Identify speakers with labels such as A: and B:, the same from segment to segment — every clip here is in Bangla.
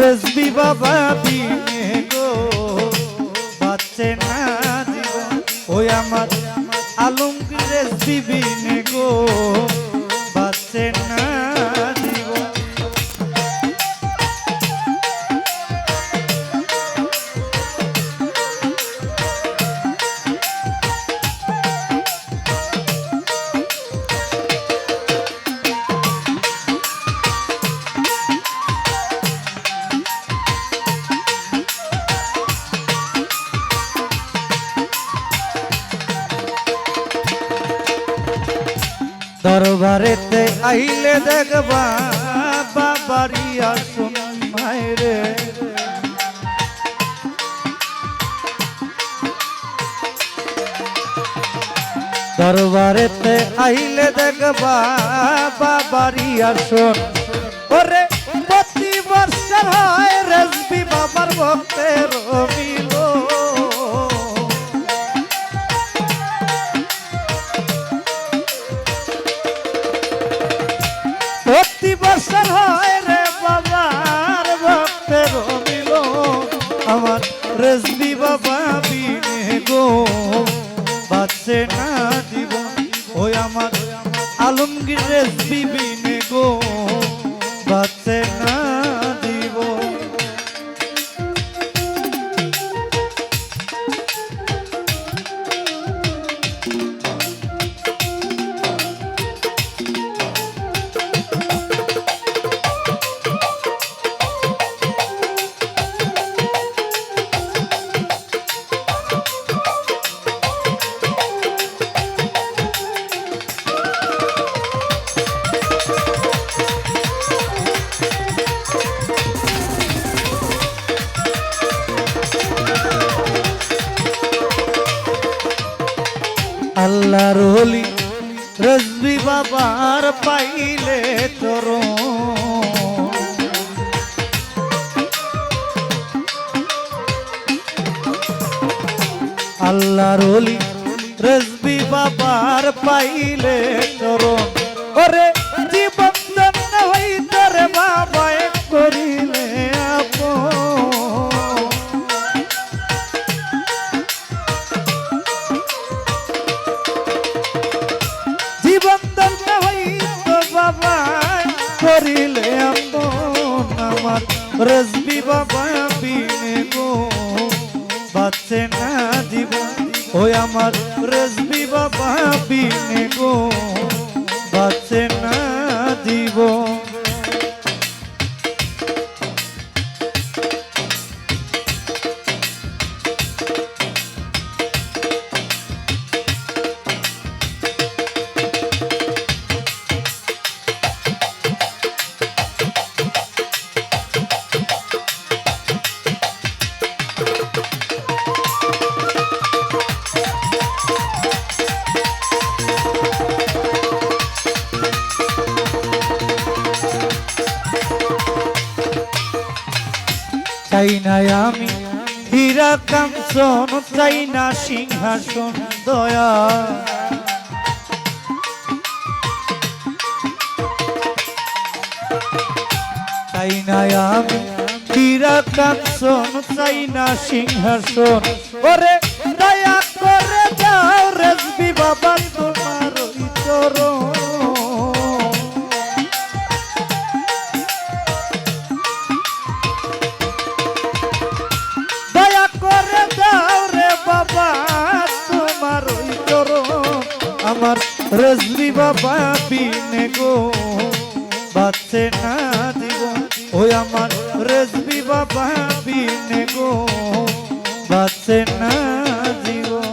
A: রেজবি বাবা বিনে গো বাঁচে না জীবন। ওই আমার আলমগীর রেজবি বিনে গো বাঁচে না জীবন। দরবারেতে আইলে দেখবা বাবারি আসুন মায়েরে। দরবারেতে আইলে দেখবা বাবারি আসুন। ওরে প্রতি বছর হয় রেজবি বাবার ভক্তের মিলন। প্রতি বছর হয় রে বাবার ভক্তের মিলন। আমার রেজবি বাবা বিনে গো বাঁচে না জীবন। ওই আমার আলমগীর রেজবি বিনে গো বাঁচে না জীবন। আল্লাহর ওলি রেজবি বাবার পাইলে চরণ। আল্লাহর ওলি রেজবি বাবার পাইলে চরণ। ওরে জীবন ধন্য হইতে রে বাবা করিলে আপন। জীবন ধন্য হইতে বাবা করিলে আপন। আমার রেজবি বাবা বিনে গো বাঁচে না জীবন। ওই আমার রেজবি বাবা বিনে গো বাঁচে না জীবন। চাই না আমি হীরা কাঞ্চন, চাই না সিংহাসন দয়া। চাই না আমি হীরা কাঞ্চন, চাই না সিংহাসন। ওরে দয়া করে যাও রেজবি বাবা তোমার চরণ। আমার রেজবি বাবা বিনে গো বাঁচে না জীবন। ওই আমার রেজবি বাবা বিনে গো বাঁচে না জীবন।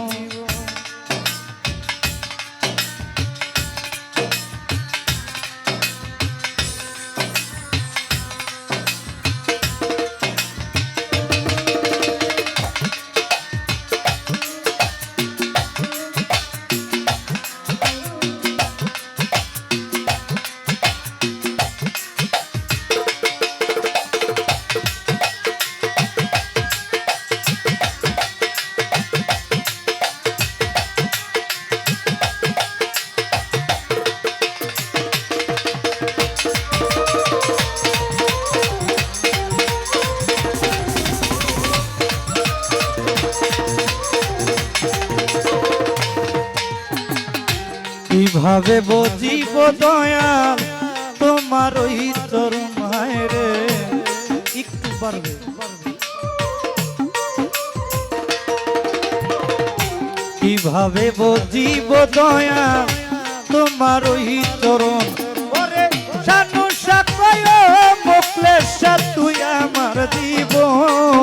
A: কিভাবে বুঝিব দয়াল তোমার ওই চরণ রে একটু পারবে কিভাবে বুঝিব দয়াল তোমার ওই চরণ ওরে শানু সাকয় মোকলেশা তুই আমার জীবন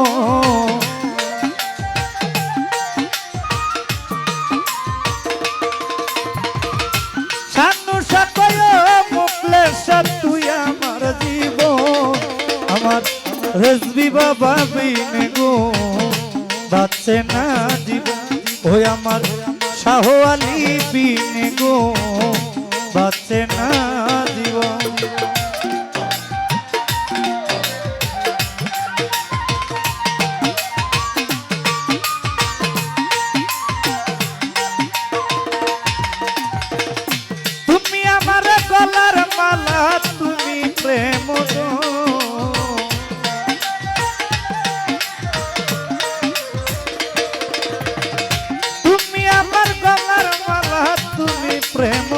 A: তুই আমার জীবন আমার রেজবি বাবা বিনে গো বাঁচে না জীবন ওই আমার শাহ আলী বিনে গো বাঁচে না জীবন তুমি আমার গলার মালা তুমি প্রেম তুমি আমার গলার মালা তুমি প্রেম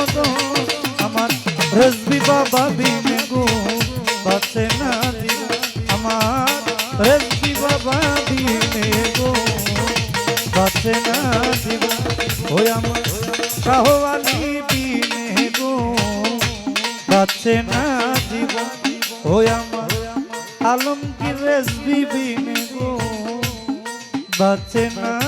A: আমার রেজবি বাবা বিনে গো বাঁচে না জীবন আমার রেজবি বাবা বিনে গো বাঁচে না জীবন ওই আমার শাহ আলী বিনে গো বাঁচে না জীবন ওই আমার আলমগীর রেজবি বিনে গো বাঁচে না